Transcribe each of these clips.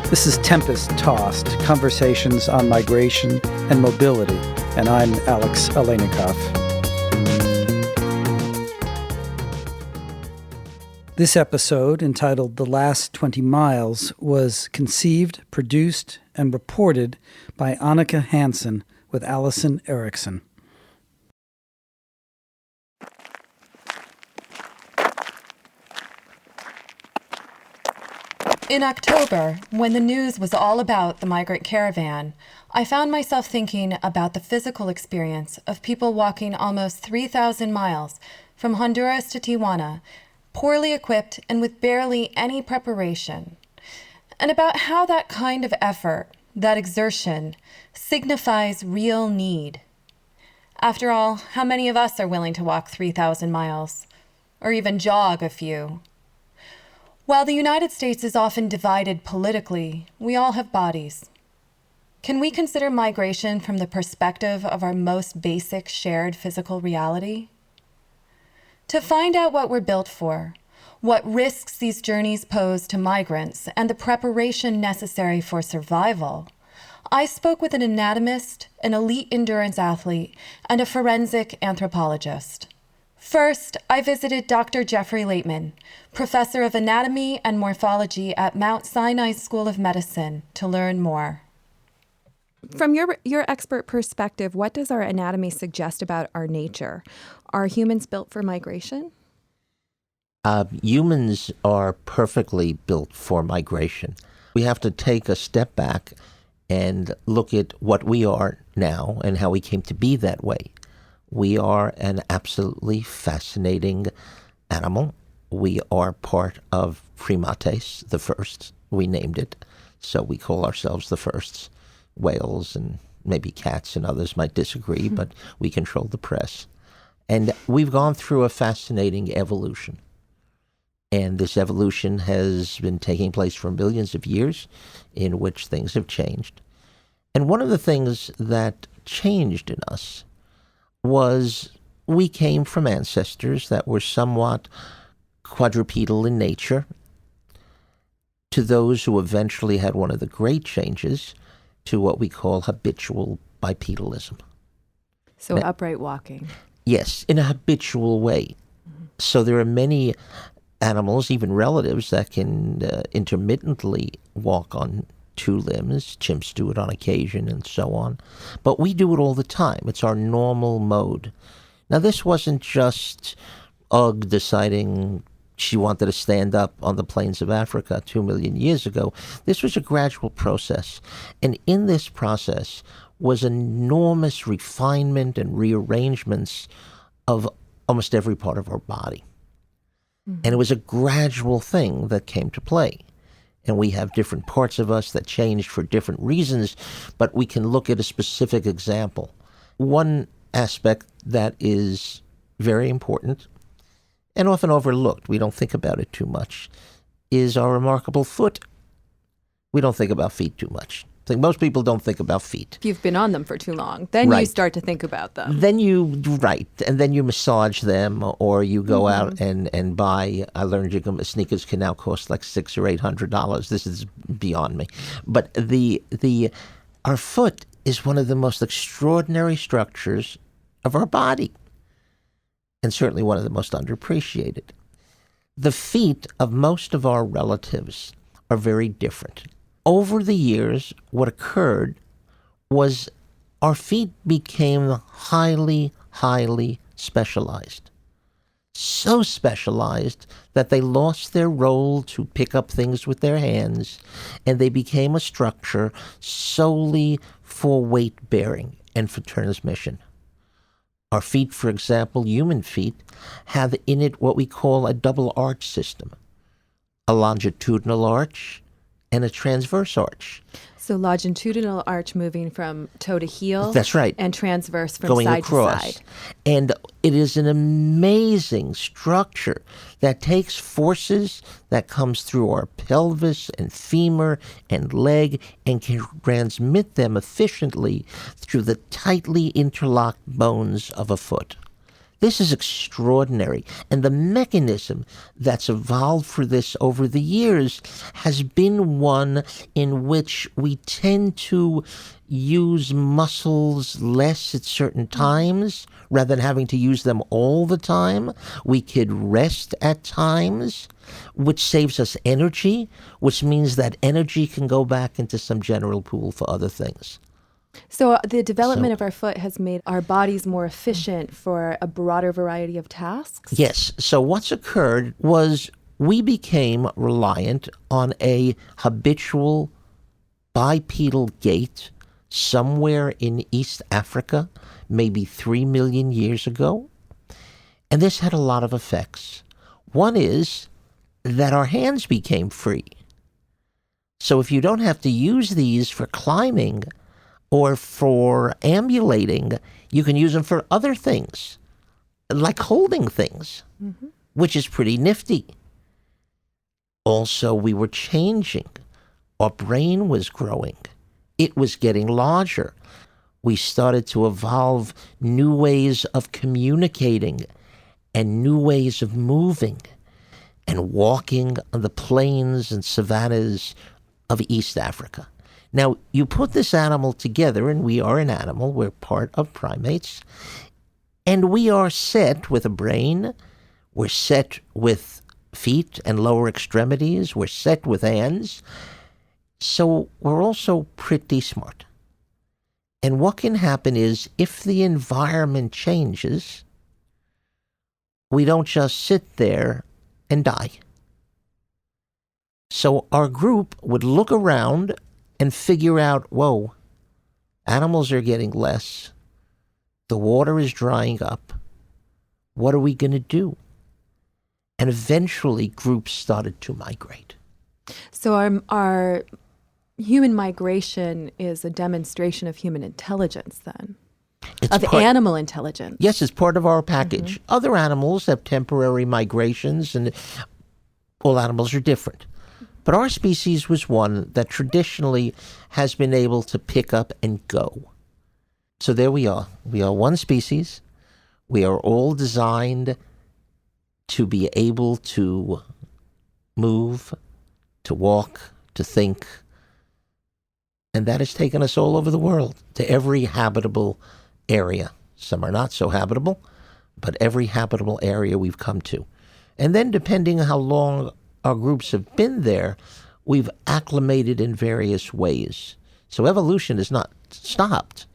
This is Tempest Tossed, Conversations on Migration and Mobility, and I'm Alex Alenikoff. This episode, entitled The Last 20 Miles, was conceived, produced, and reported by Annika Hansen with Allison Erickson. In October, when the news was all about the migrant caravan, I found myself thinking about the physical experience of people walking almost 3,000 miles from Honduras to Tijuana, poorly equipped and with barely any preparation, and about how that kind of effort, that exertion, signifies real need. After all, how many of us are willing to walk 3,000 miles, or even jog a few? While the United States is often divided politically, we all have bodies. Can we consider migration from the perspective of our most basic shared physical reality? To find out what we're built for, what risks these journeys pose to migrants, and the preparation necessary for survival, I spoke with an anatomist, an elite endurance athlete, and a forensic anthropologist. First, I visited Dr. Jeffrey Laitman, professor of anatomy and morphology at Mount Sinai School of Medicine, to learn more. From your expert perspective, what does our anatomy suggest about our nature? Are humans built for migration? Humans are perfectly built for migration. We have to take a step back and look at what we are now and how we came to be that way. We are an absolutely fascinating animal. We are part of primates, the first. We named it, so we call ourselves the firsts. Whales and maybe cats and others might disagree, but we control the press. And we've gone through a fascinating evolution. And this evolution has been taking place for millions of years, in which things have changed. And one of the things that changed in us was we came from ancestors that were somewhat quadrupedal in nature to those who eventually had one of the great changes to what we call habitual bipedalism. So now, upright walking. Yes, in a habitual way. Mm-hmm. So there are many animals, even relatives, that can intermittently walk on two limbs. Chimps do it on occasion and so on. But we do it all the time. It's our normal mode. Now, this wasn't just Ugg deciding she wanted to stand up on the plains of Africa 2 million years ago. This was a gradual process. And in this process was enormous refinement and rearrangements of almost every part of our body. Mm-hmm. And it was a gradual thing that came to play. And we have different parts of us that changed for different reasons, but we can look at a specific example. One aspect that is very important and often overlooked, we don't think about it too much, is our remarkable foot. We don't think about feet too much. I think most people don't think about feet. If you've been on them for too long, then right. You start to think about them. Then and then you massage them, or you go out and buy. I learned sneakers can now cost like $600 or $800. This is beyond me. But our foot is one of the most extraordinary structures of our body, and certainly one of the most underappreciated. The feet of most of our relatives are very different. Over the years, what occurred was our feet became highly, highly specialized. So specialized that they lost their role to pick up things with their hands, and they became a structure solely for weight bearing and for transmission. Our feet, for example, human feet, have in it what we call a double arch system, a longitudinal arch and a transverse arch. So longitudinal arch moving from toe to heel. That's right. And transverse from going side across. to side. And it is an amazing structure that takes forces that comes through our pelvis and femur and leg and can transmit them efficiently through the tightly interlocked bones of a foot. This is extraordinary. And the mechanism that's evolved for this over the years has been one in which we tend to use muscles less at certain times rather than having to use them all the time. We could rest at times, which saves us energy, which means that energy can go back into some general pool for other things. So the development of our foot has made our bodies more efficient for a broader variety of tasks? Yes. So what's occurred was we became reliant on a habitual bipedal gait somewhere in East Africa, maybe 3 million years ago. And this had a lot of effects. One is that our hands became free. So if you don't have to use these for climbing or for ambulating, you can use them for other things, like holding things, which is pretty nifty. Also, we were changing. Our brain was growing. It was getting larger. We started to evolve new ways of communicating and new ways of moving and walking on the plains and savannas of East Africa. Now, you put this animal together, and we are an animal, we're part of primates, and we are set with a brain, we're set with feet and lower extremities, we're set with hands, so we're also pretty smart. And what can happen is, if the environment changes, we don't just sit there and die. So our group would look around and figure out, whoa, animals are getting less. The water is drying up. What are we going to do? And eventually groups started to migrate. So our human migration is a demonstration of human intelligence then? Animal intelligence? Yes, it's part of our package. Other animals have temporary migrations, and all animals are different. But our species was one that traditionally has been able to pick up and go. So there we are. We are one species. We are all designed to be able to move, to walk, to think. And that has taken us all over the world, to every habitable area. Some are not so habitable, but every habitable area we've come to. And then depending on how long our groups have been there, we've acclimated in various ways. So evolution is not stopped.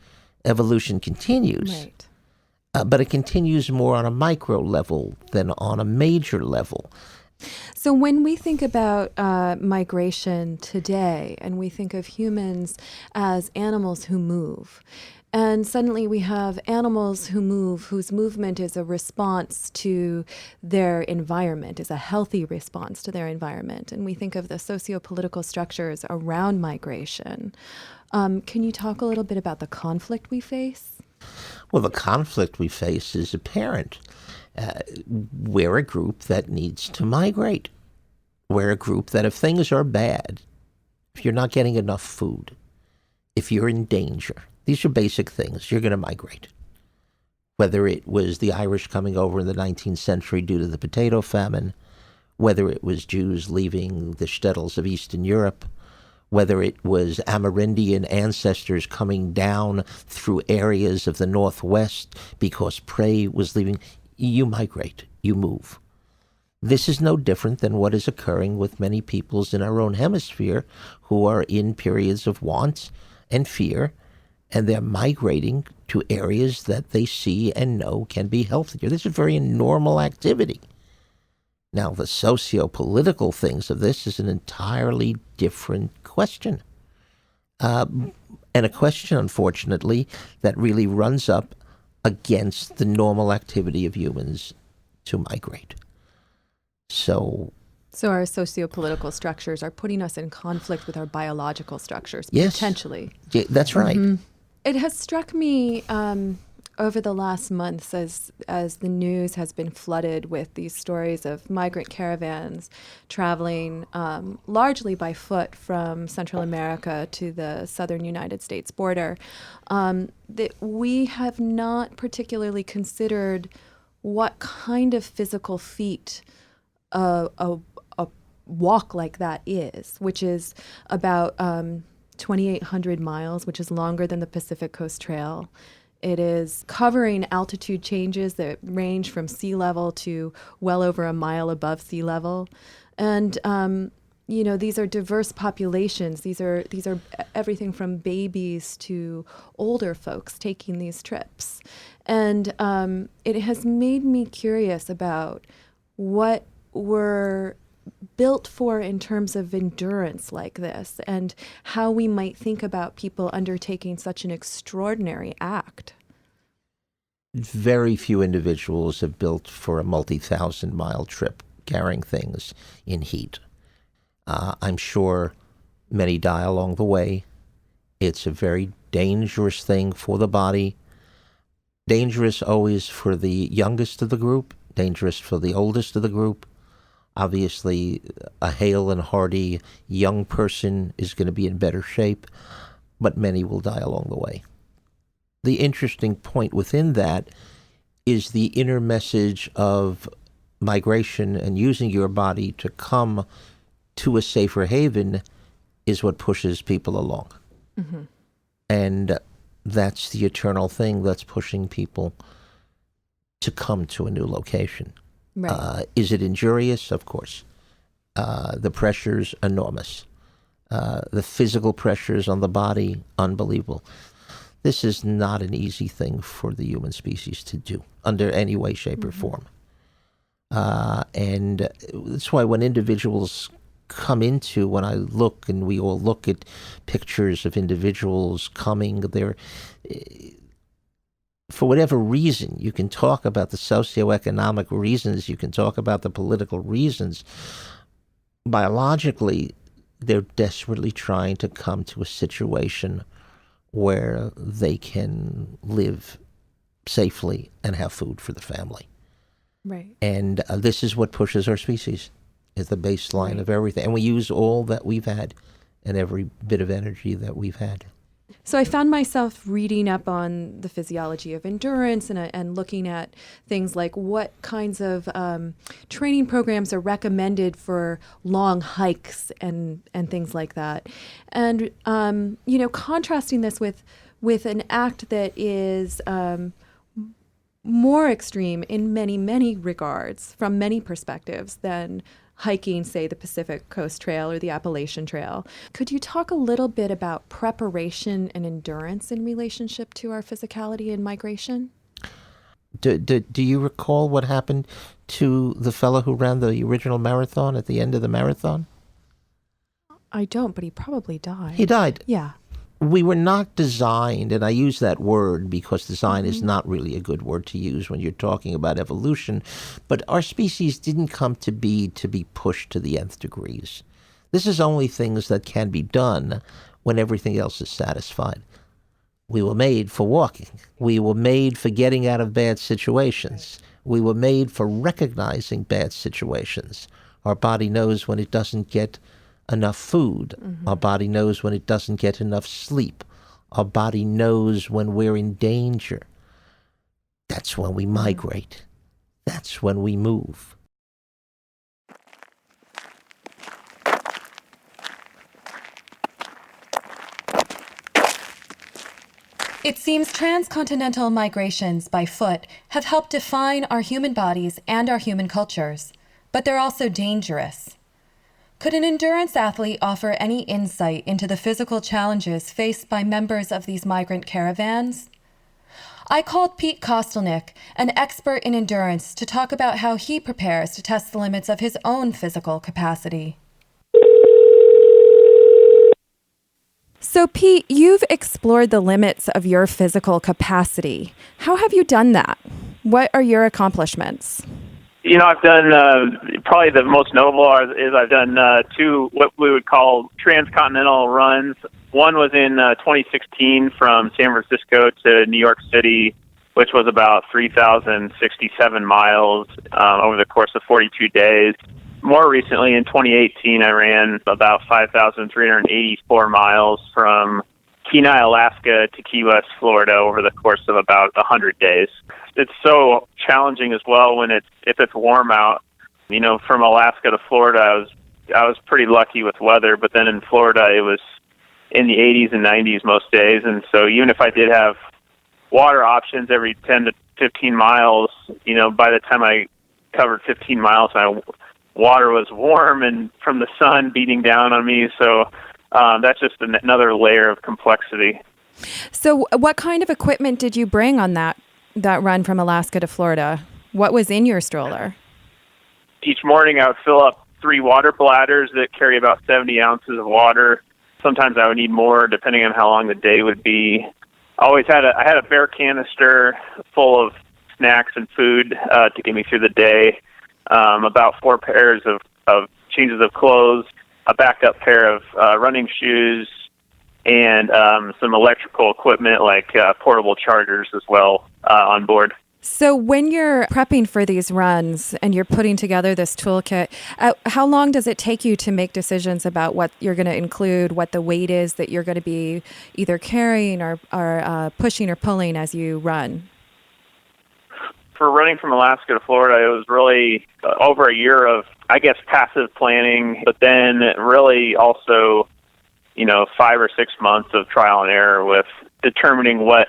Evolution continues. Right. But it continues more on a micro level than on a major level. So when we think about migration today, and we think of humans as animals who move, and suddenly we have animals who move, whose movement is a response to their environment, is a healthy response to their environment. And we think of the socio-political structures around migration. Can you talk a little bit about the conflict we face? Well, the conflict we face is apparent. We're a group that needs to migrate. We're a group that if things are bad, if you're not getting enough food, if you're in danger, these are basic things. You're going to migrate. Whether it was the Irish coming over in the 19th century due to the potato famine, whether it was Jews leaving the shtetls of Eastern Europe, whether it was Amerindian ancestors coming down through areas of the Northwest because prey was leaving, you migrate, you move. This is no different than what is occurring with many peoples in our own hemisphere who are in periods of want and fear, and they're migrating to areas that they see and know can be healthier. This is a very normal activity. Now, the socio-political things of this is an entirely different question. And a question, unfortunately, that really runs up against the normal activity of humans to migrate. So our socio-political structures are putting us in conflict with our biological structures, yes, potentially. Yeah, that's right. Mm-hmm. It has struck me over the last months as the news has been flooded with these stories of migrant caravans traveling largely by foot from Central America to the southern United States border, that we have not particularly considered what kind of physical feat a walk like that is, which is about 2,800 miles, which is longer than the Pacific Coast Trail. It is covering altitude changes that range from sea level to well over a mile above sea level. And these are diverse populations. These are everything from babies to older folks taking these trips. And it has made me curious about what we're built for in terms of endurance like this, and how we might think about people undertaking such an extraordinary act. Very few individuals have built for a multi-thousand-mile trip carrying things in heat. I'm sure many die along the way. It's a very dangerous thing for the body. Dangerous always for the youngest of the group, dangerous for the oldest of the group. Obviously, a hale and hearty young person is going to be in better shape, but many will die along the way. The interesting point within that is the inner message of migration and using your body to come to a safer haven is what pushes people along. Mm-hmm. And that's the eternal thing that's pushing people to come to a new location. Right. Is it injurious? Of course. The pressure's enormous. The physical pressures on the body, unbelievable. This is not an easy thing for the human species to do under any way, shape, or form. And that's why when individuals come into, when I look and we all look at pictures of individuals coming, they're... For whatever reason, you can talk about the socioeconomic reasons, you can talk about the political reasons. Biologically, they're desperately trying to come to a situation where they can live safely and have food for the family. Right. And this is what pushes our species, is the baseline of everything. And we use all that we've had and every bit of energy that we've had. So I found myself reading up on the physiology of endurance and looking at things like what kinds of training programs are recommended for long hikes and things like that. And, contrasting this with an act that is more extreme in many, many regards, from many perspectives, than hiking, say, the Pacific Coast Trail or the Appalachian Trail. Could you talk a little bit about preparation and endurance in relationship to our physicality and migration? Do you recall what happened to the fellow who ran the original marathon at the end of the marathon? I don't, but he probably died. He died. Yeah. We were not designed, and I use that word because design is not really a good word to use when you're talking about evolution, but our species didn't come to be pushed to the nth degrees. This is only things that can be done when everything else is satisfied. We were made for walking. We were made for getting out of bad situations. We were made for recognizing bad situations. Our body knows when it doesn't get enough food. Mm-hmm. Our body knows when it doesn't get enough sleep. Our body knows when we're in danger. That's when we migrate. That's when we move. It seems transcontinental migrations by foot have helped define our human bodies and our human cultures, but they're also dangerous. Could an endurance athlete offer any insight into the physical challenges faced by members of these migrant caravans? I called Pete Kostelnick, an expert in endurance, to talk about how he prepares to test the limits of his own physical capacity. So, Pete, you've explored the limits of your physical capacity. How have you done that? What are your accomplishments? I've done, probably the most notable is I've done two what we would call transcontinental runs. One was in 2016 from San Francisco to New York City, which was about 3,067 miles over the course of 42 days. More recently, in 2018, I ran about 5,384 miles from Kenai, Alaska to Key West, Florida over the course of about 100 days. it's so challenging as well when if it's warm out. You know, from Alaska to Florida, I was pretty lucky with weather, but then in Florida it was in the 80s and 90s most days, and so even if I did have water options every 10 to 15 miles, you know, by the time I covered 15 miles, water was warm and from the sun beating down on me, so that's just another layer of complexity. So what kind of equipment did you bring on that run from Alaska to Florida? What was in your stroller? Each morning I would fill up 3 water bladders that carry about 70 ounces of water. Sometimes I would need more depending on how long the day would be. I had a bare canister full of snacks and food to get me through the day, about 4 pairs of changes of clothes, a backup pair of running shoes, and some electrical equipment like portable chargers as well on board. So when you're prepping for these runs and you're putting together this toolkit, how long does it take you to make decisions about what you're going to include, what the weight is that you're going to be either carrying or pushing or pulling as you run? For running from Alaska to Florida, it was really over a year of, I guess, passive planning, but then really also, 5 or 6 months of trial and error with determining what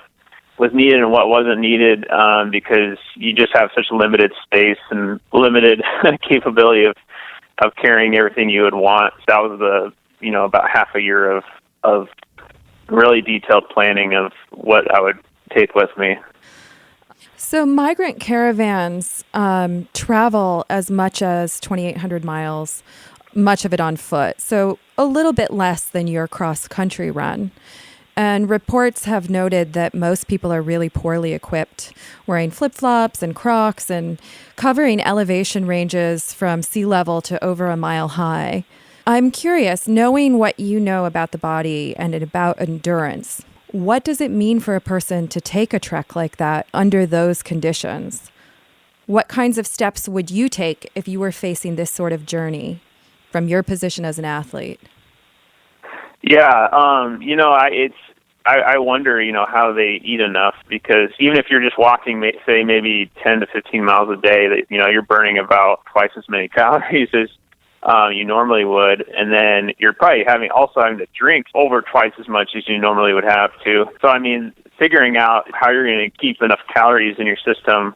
was needed and what wasn't needed, because you just have such limited space and limited capability of carrying everything you would want. That was about half a year of really detailed planning of what I would take with me. So migrant caravans travel as much as 2,800 miles, much of it on foot, so a little bit less than your cross-country run. And reports have noted that most people are really poorly equipped, wearing flip-flops and Crocs and covering elevation ranges from sea level to over a mile high. I'm curious, knowing what you know about the body and about endurance, what does it mean for a person to take a trek like that under those conditions? What kinds of steps would you take if you were facing this sort of journey from your position as an athlete? Yeah, I wonder, how they eat enough, because even if you're just walking, say maybe 10 to 15 miles a day, that you're burning about twice as many calories as you normally would, and then you're probably having to drink over twice as much as you normally would have to. So figuring out how you're going to keep enough calories in your system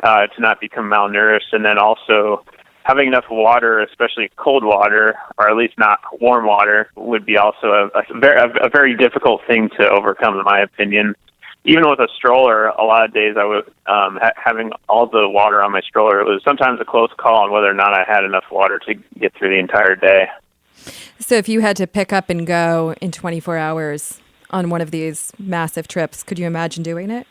to not become malnourished, and then also having enough water, especially cold water, or at least not warm water, would be also a very difficult thing to overcome, in my opinion. Even with a stroller, a lot of days I would having all the water on my stroller. It was sometimes a close call on whether or not I had enough water to get through the entire day. So if you had to pick up and go in 24 hours on one of these massive trips, could you imagine doing it?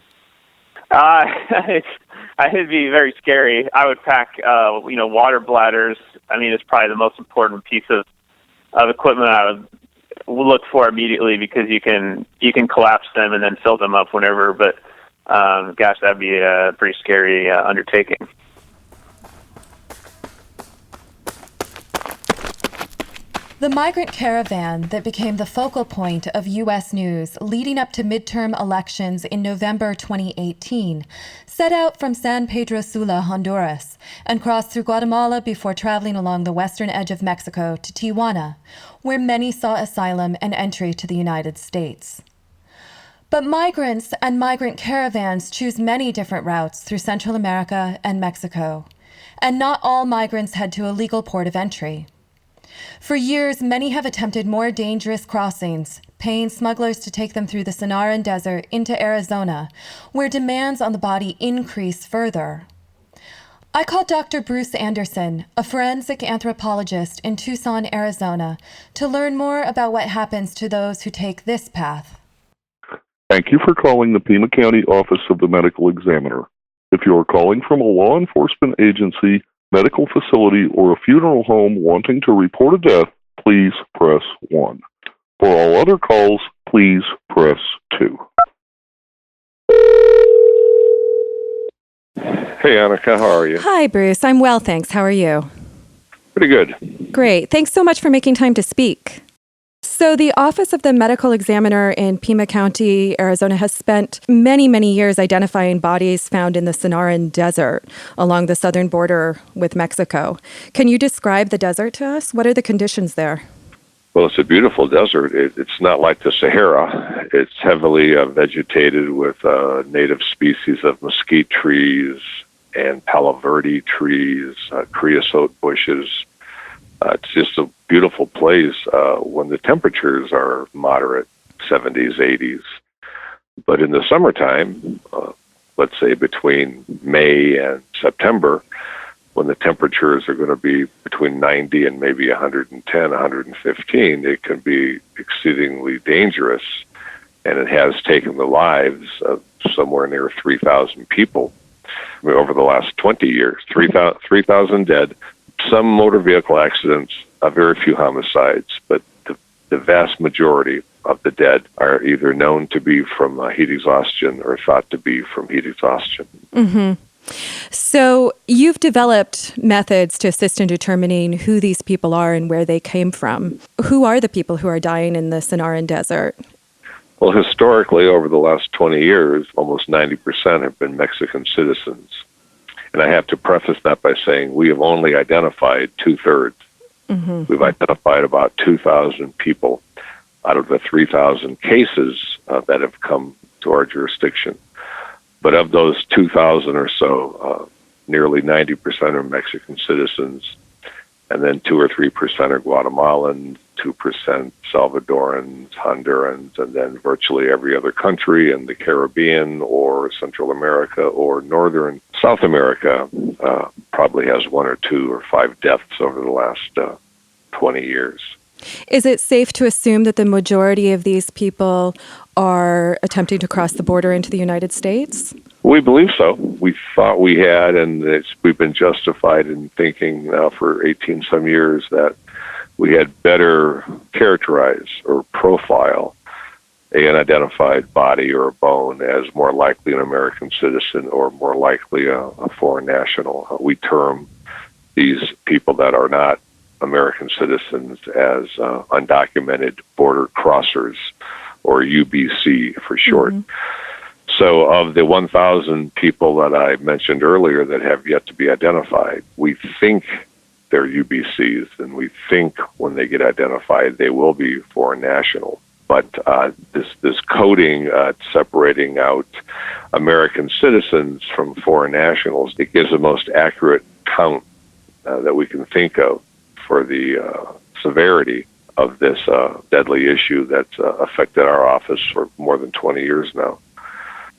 It'd be very scary. I would pack, water bladders. It's probably the most important piece of equipment I would look for immediately, because you can collapse them and then fill them up whenever. But that'd be a pretty scary undertaking. The migrant caravan that became the focal point of U.S. news leading up to midterm elections in November 2018 set out from San Pedro Sula, Honduras, and crossed through Guatemala before traveling along the western edge of Mexico to Tijuana, where many sought asylum and entry to the United States. But migrants and migrant caravans choose many different routes through Central America and Mexico, and not all migrants head to a legal port of entry. For years, many have attempted more dangerous crossings, paying smugglers to take them through the Sonoran Desert into Arizona, where demands on the body increase further. I called Dr. Bruce Anderson, a forensic anthropologist in Tucson, Arizona, to learn more about what happens to those who take this path. Thank you for calling the Pima County Office of the Medical Examiner. If you are calling from a law enforcement agency, medical facility, or a funeral home wanting to report a death, please press 1. For all other calls, please press 2. Hey, Annika, how are you? Hi, Bruce. I'm well, thanks. How are you? Pretty good. Great. Thanks so much for making time to speak. So the Office of the Medical Examiner in Pima County, Arizona, has spent many, many years identifying bodies found in the Sonoran Desert along the southern border with Mexico. Can you describe the desert to us? What are the conditions there? Well, it's a beautiful desert. It's not like the Sahara. It's heavily vegetated with native species of mesquite trees and palo verde trees, creosote bushes. It's just a beautiful place when the temperatures are moderate, 70s, 80s. But in the summertime, let's say between May and September, when the temperatures are going to be between 90 and maybe 110, 115, it can be exceedingly dangerous. And it has taken the lives of somewhere near 3,000 people over the last 20 years. 3,000 dead, some motor vehicle accidents, very few homicides, but the vast majority of the dead are either known to be from heat exhaustion or thought to be from heat exhaustion. Mm-hmm. So you've developed methods to assist in determining who these people are and where they came from. Who are the people who are dying in the Sonoran Desert? Well, historically, over the last 20 years, almost 90% have been Mexican citizens. And I have to preface that by saying we have only identified two-thirds. Mm-hmm. We've identified about 2,000 people out of the 3,000 cases that have come to our jurisdiction. But of those 2,000 or so, nearly 90% are Mexican citizens, and then 2 or 3% are Guatemalans, 2% Salvadorans, Hondurans, and then virtually every other country in the Caribbean or Central America or Northern South America probably has 1 or 2 or 5 deaths over the last 20 years. Is it safe to assume that the majority of these people are attempting to cross the border into the United States? We believe so. We thought we had, and we've been justified in thinking now for 18-some years that we had better characterize or profile an identified body or a bone as more likely an American citizen or more likely a foreign national. We term these people that are not American citizens as undocumented border crossers, or UBC for short. Mm-hmm. So of the 1,000 people that I mentioned earlier that have yet to be identified, we think they're UBCs, and we think when they get identified they will be foreign national. But this coding, separating out American citizens from foreign nationals, it gives the most accurate count that we can think of for the severity of this deadly issue that's affected our office for more than 20 years now.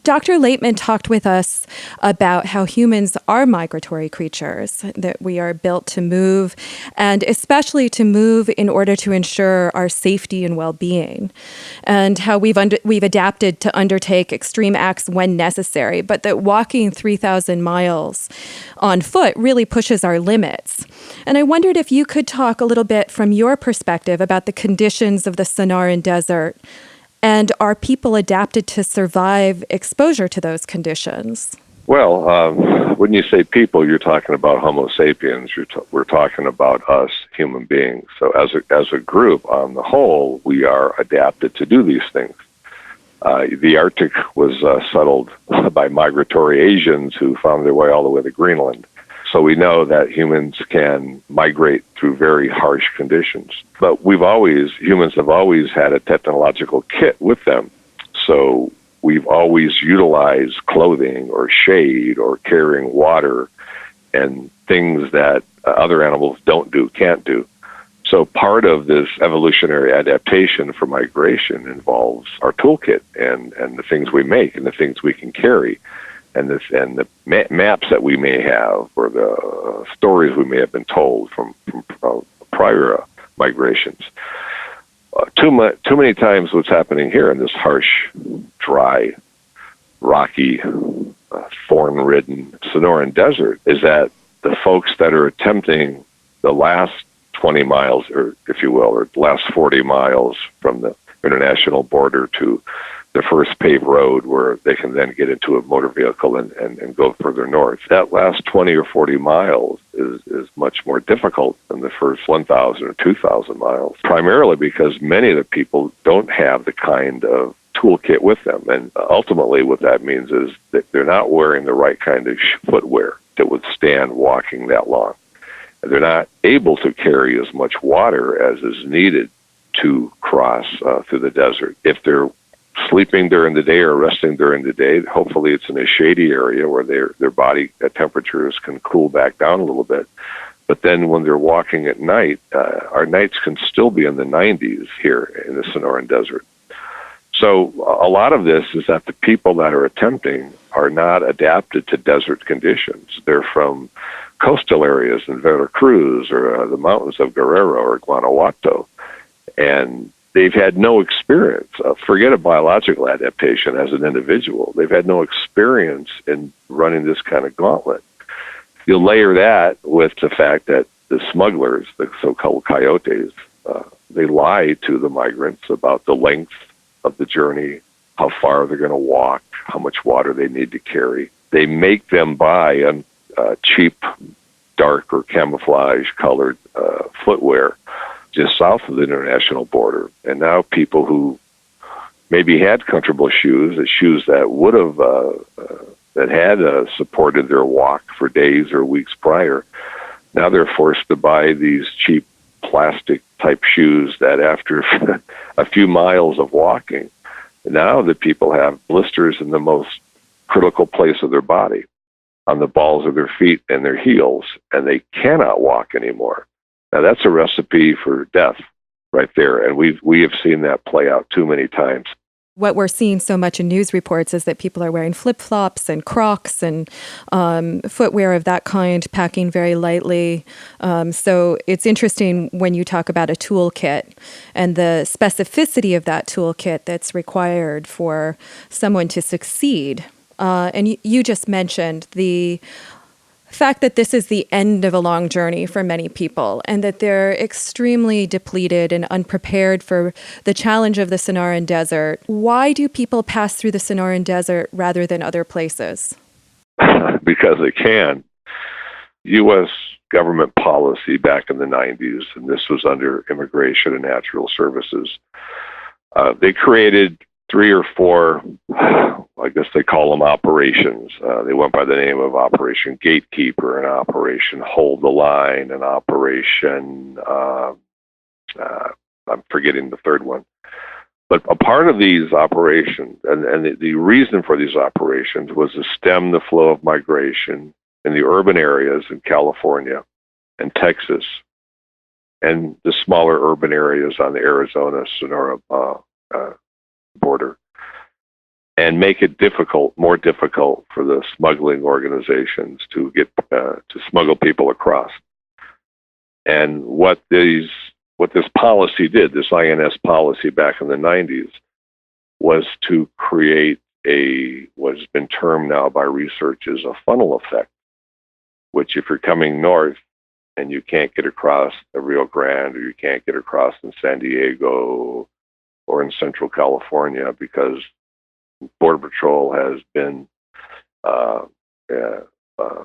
Dr. Laitman talked with us about how humans are migratory creatures, that we are built to move, and especially to move in order to ensure our safety and well-being, and how we've adapted to undertake extreme acts when necessary, but that walking 3,000 miles on foot really pushes our limits. And I wondered if you could talk a little bit from your perspective about the conditions of the Sonoran Desert. And are people adapted to survive exposure to those conditions? Well, when you say people, you're talking about Homo sapiens. We're talking about us, human beings. So as a group, on the whole, we are adapted to do these things. The Arctic was settled by migratory Asians who found their way all the way to Greenland. So we know that humans can migrate through very harsh conditions. But humans have always had a technological kit with them. So we've always utilized clothing or shade or carrying water and things that other animals can't do. So part of this evolutionary adaptation for migration involves our toolkit and the things we make and the things we can carry. And the maps that we may have, or the stories we may have been told from prior migrations. Too many times, what's happening here in this harsh, dry, rocky, thorn-ridden Sonoran Desert is that the folks that are attempting the last 20 miles, or if you will, or the last 40 miles from the international border to the first paved road where they can then get into a motor vehicle and go further north. That last 20 or 40 miles is much more difficult than the first 1,000 or 2,000 miles, primarily because many of the people don't have the kind of toolkit with them. And ultimately what that means is that they're not wearing the right kind of footwear to withstand walking that long. And they're not able to carry as much water as is needed to cross through the desert. If they're sleeping during the day or resting during the day, hopefully it's in a shady area where their body temperatures can cool back down a little bit. But then when they're walking at night, our nights can still be in the 90s here in the Sonoran Desert. So a lot of this is that the people that are attempting are not adapted to desert conditions. They're from coastal areas in Veracruz or the mountains of Guerrero or Guanajuato, and they've had no experience. Forget a biological adaptation as an individual. They've had no experience in running this kind of gauntlet. You layer that with the fact that the smugglers, the so-called coyotes, they lie to the migrants about the length of the journey, how far they're going to walk, how much water they need to carry. They make them buy cheap, dark or camouflage-colored footwear just south of the international border. And now people who maybe had comfortable shoes that would have that had supported their walk for days or weeks prior, now they're forced to buy these cheap plastic type shoes that after a few miles of walking, now the people have blisters in the most critical place of their body, on the balls of their feet and their heels, and they cannot walk anymore. Now that's a recipe for death right there, and we have seen that play out too many times. What we're seeing so much in news reports is that people are wearing flip-flops and Crocs and footwear of that kind, packing very lightly. So it's interesting when you talk about a toolkit and the specificity of that toolkit that's required for someone to succeed. And you just mentioned the fact that this is the end of a long journey for many people and that they're extremely depleted and unprepared for the challenge of the Sonoran Desert. Why do people pass through the Sonoran Desert rather than other places? Because they can. U.S. government policy back in the 90s, and this was under Immigration and Natural Services, they created 3 or 4, I guess they call them operations. They went by the name of Operation Gatekeeper and Operation Hold the Line and Operation, I'm forgetting the third one. But a part of these operations, and the reason for these operations was to stem the flow of migration in the urban areas in California and Texas and the smaller urban areas on the Arizona-Sonora border, and make it more difficult for the smuggling organizations to get to smuggle people across. And what this policy did, this INS policy back in the 90s, was to create what's been termed now by researchers a funnel effect, which if you're coming north and you can't get across the Rio Grande or you can't get across in San Diego or in Central California because Border Patrol has been,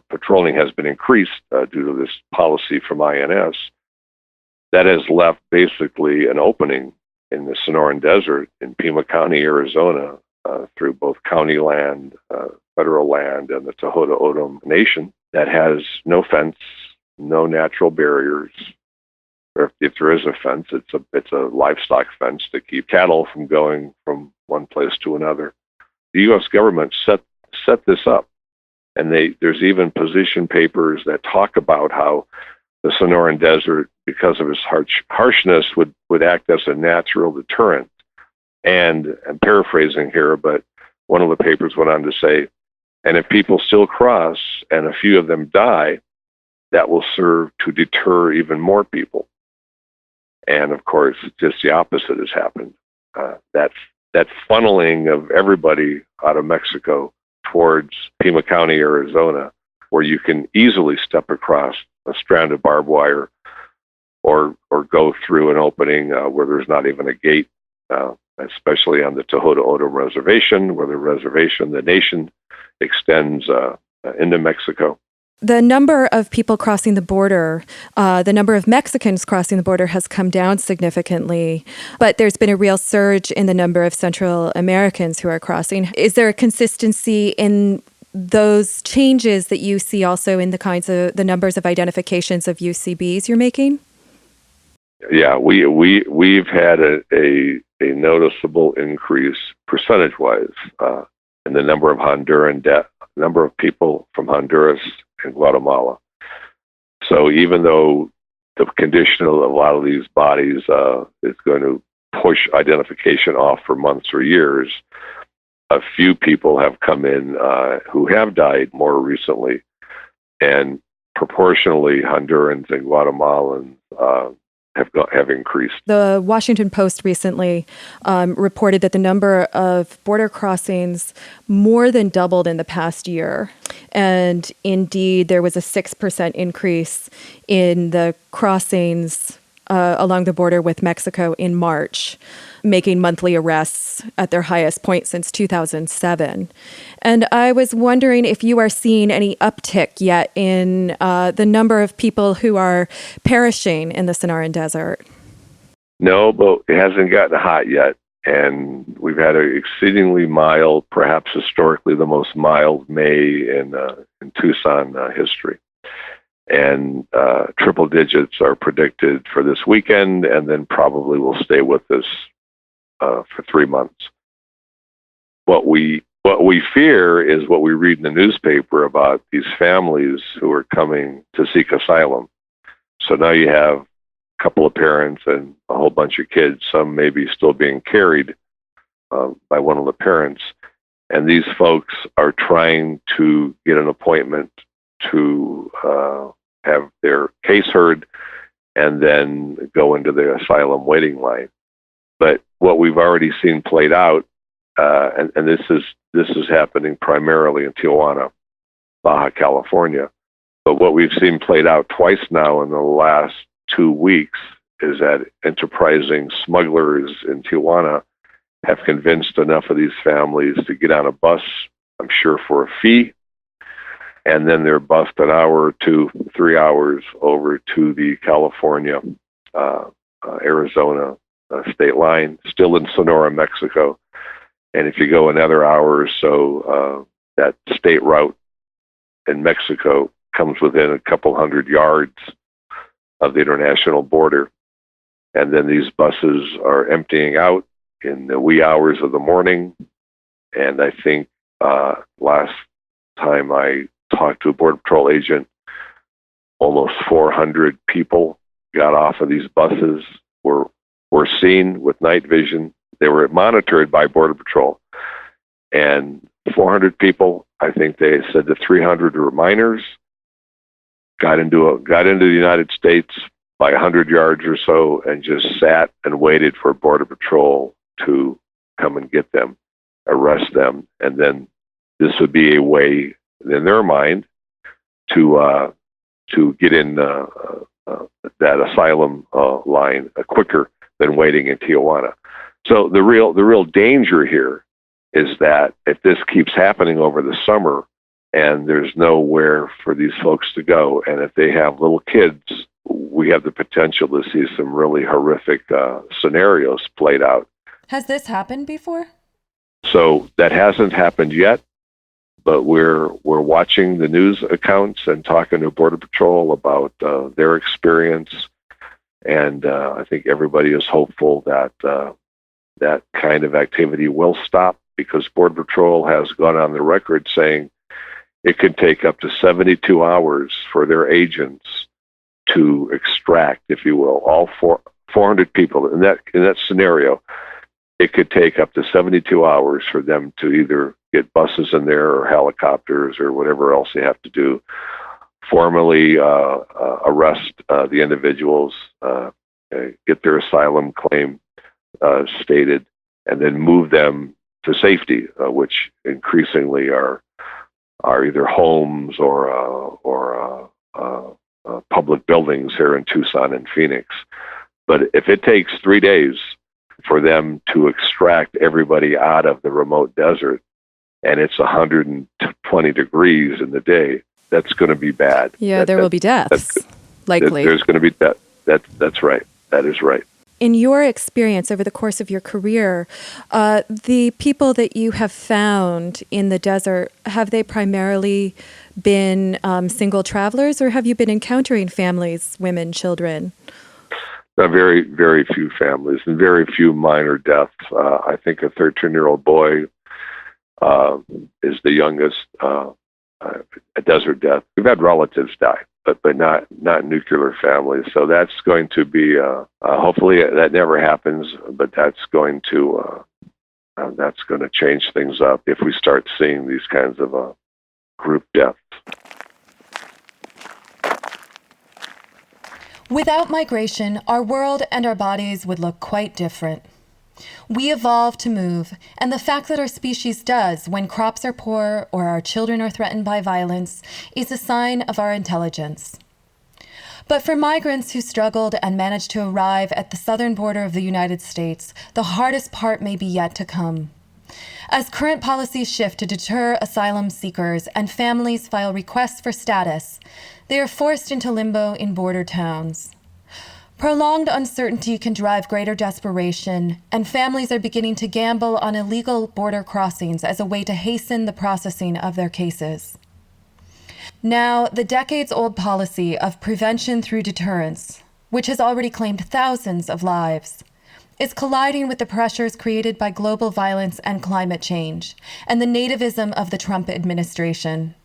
patrolling has been increased due to this policy from INS, that has left basically an opening in the Sonoran Desert in Pima County, Arizona, through both county land, federal land, and the Tohono O'odham Nation that has no fence, no natural barriers. Or if there is a fence, it's a livestock fence to keep cattle from going from one place to another. The U.S. government set this up, and there's even position papers that talk about how the Sonoran Desert, because of its harshness, would act as a natural deterrent. And I'm paraphrasing here, but one of the papers went on to say, and if people still cross and a few of them die, that will serve to deter even more people. And of course, just the opposite has happened. That funneling of everybody out of Mexico towards Pima County, Arizona, where you can easily step across a strand of barbed wire or go through an opening where there's not even a gate, especially on the Tohono O'odham Reservation, where the nation extends into Mexico. the number of people crossing the border, the number of Mexicans crossing the border has come down significantly, but there's been a real surge in the number of Central Americans who are crossing. Is there a consistency in those changes that you see also in the numbers of identifications of UCBs you're making? Yeah, we've had a noticeable increase percentage-wise in the number of number of people from Honduras and Guatemala. So even though the condition of a lot of these bodies is going to push identification off for months or years, a few people have come in who have died more recently, and proportionally Hondurans and Guatemalans have increased. The Washington Post recently reported that the number of border crossings more than doubled in the past year. And indeed, there was a 6% increase in the crossings along the border with Mexico in March, making monthly arrests at their highest point since 2007. And I was wondering if you are seeing any uptick yet in the number of people who are perishing in the Sonoran Desert. No, but it hasn't gotten hot yet. And we've had an exceedingly mild, perhaps historically the most mild May in Tucson history. And triple digits are predicted for this weekend, and then probably will stay with us for 3 months. What we fear is what we read in the newspaper about these families who are coming to seek asylum. So now you have a couple of parents and a whole bunch of kids, some maybe still being carried by one of the parents. And these folks are trying to get an appointment to have their case heard and then go into the asylum waiting line. But what we've already seen played out, and this is happening primarily in Tijuana, Baja California, but what we've seen played out twice now in the last 2 weeks is that enterprising smugglers in Tijuana have convinced enough of these families to get on a bus, I'm sure for a fee, and then they're bussed an hour or 2, 3 hours over to the California, Arizona state line, still in Sonora, Mexico. And if you go another hour or so, that state route in Mexico comes within a couple hundred yards of the international border. And then these buses are emptying out in the wee hours of the morning. And I think last time I talked to a Border Patrol agent, almost 400 people got off of these buses, were seen with night vision. They were monitored by Border Patrol. And 400 people, I think they said the 300 were minors, got into the United States by 100 yards or so and just sat and waited for Border Patrol to come and get them, arrest them. And then this would be a way, in their mind, to get in that asylum line quicker than waiting in Tijuana. So the real danger here is that if this keeps happening over the summer and there's nowhere for these folks to go, and if they have little kids, we have the potential to see some really horrific scenarios played out. Has this happened before? So that hasn't happened yet, but we're watching the news accounts and talking to Border Patrol about their experience, and I think everybody is hopeful that that kind of activity will stop, because Border Patrol has gone on the record saying it could take up to 72 hours for their agents to extract, if you will, all 400 people. In that scenario, it could take up to 72 hours for them to either get buses in there or helicopters or whatever else they have to do, formally arrest the individuals, get their asylum claim stated, and then move them to safety, which increasingly are either homes or public buildings here in Tucson and Phoenix. But if it takes 3 days for them to extract everybody out of the remote desert, and it's 120 degrees in the day, that's going to be bad. Yeah, there will be deaths, likely. There's going to be death. That's right. That is right. In your experience over the course of your career, the people that you have found in the desert, have they primarily been single travelers, or have you been encountering families, women, children? Very, very few families and very few minor deaths. I think a 13-year-old boy is the youngest a desert death. We've had relatives die, but not nuclear families. So that's going to be hopefully that never happens. But that's going to change things up if we start seeing these kinds of group deaths. Without migration, our world and our bodies would look quite different. We evolved to move, and the fact that our species does when crops are poor or our children are threatened by violence is a sign of our intelligence. But for migrants who struggled and managed to arrive at the southern border of the United States, the hardest part may be yet to come. As current policies shift to deter asylum seekers and families file requests for status, they are forced into limbo in border towns. Prolonged uncertainty can drive greater desperation, and families are beginning to gamble on illegal border crossings as a way to hasten the processing of their cases. Now, the decades-old policy of prevention through deterrence, which has already claimed thousands of lives, is colliding with the pressures created by global violence and climate change, and the nativism of the Trump administration.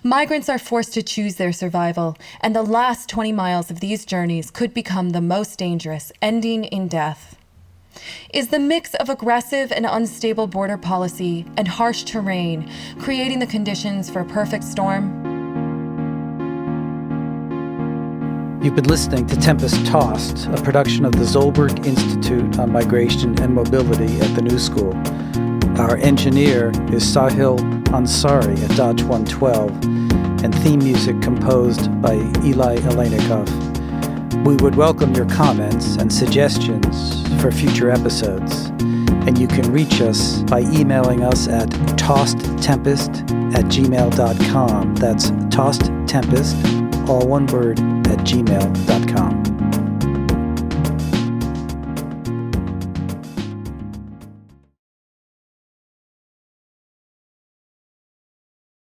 Migrants are forced to choose their survival, and the last 20 miles of these journeys could become the most dangerous, ending in death. Is the mix of aggressive and unstable border policy and harsh terrain creating the conditions for a perfect storm? You've been listening to Tempest Tossed, a production of the Zolberg Institute on Migration and Mobility at the New School. Our engineer is Sahil Ansari at Dodge 112, and theme music composed by Eli Elainikov. We would welcome your comments and suggestions for future episodes, and you can reach us by emailing us at tossedtempest@gmail.com. That's tossedtempest, all one word, @gmail.com.